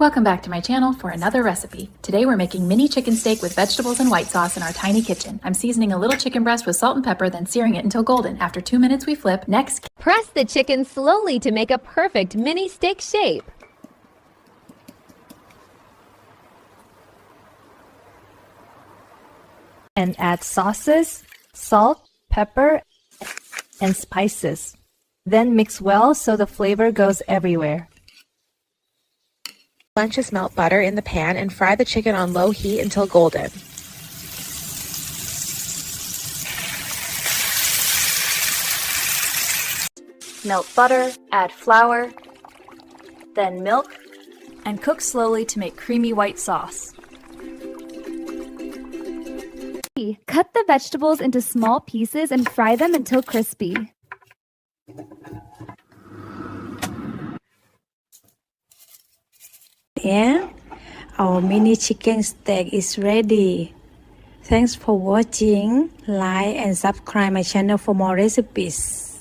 Welcome back to my channel for another recipe. Today we're making mini chicken steak with vegetables and white sauce in our tiny kitchen. I'm seasoning a little chicken breast with salt and pepper, then searing it until golden. After 2 minutes we flip. Next, press the chicken slowly to make a perfect mini steak shape. And add sauces, salt, pepper, and spices. Then mix well so the flavor goes everywhere. Lunches melt butter in the pan and fry the chicken on low heat until golden. Melt butter, add flour, then milk, and cook slowly to make creamy white sauce. Cut the vegetables into small pieces and fry them until crispy. Yeah, our mini chicken steak is ready. Thanks for watching. Like and subscribe my channel for more recipes.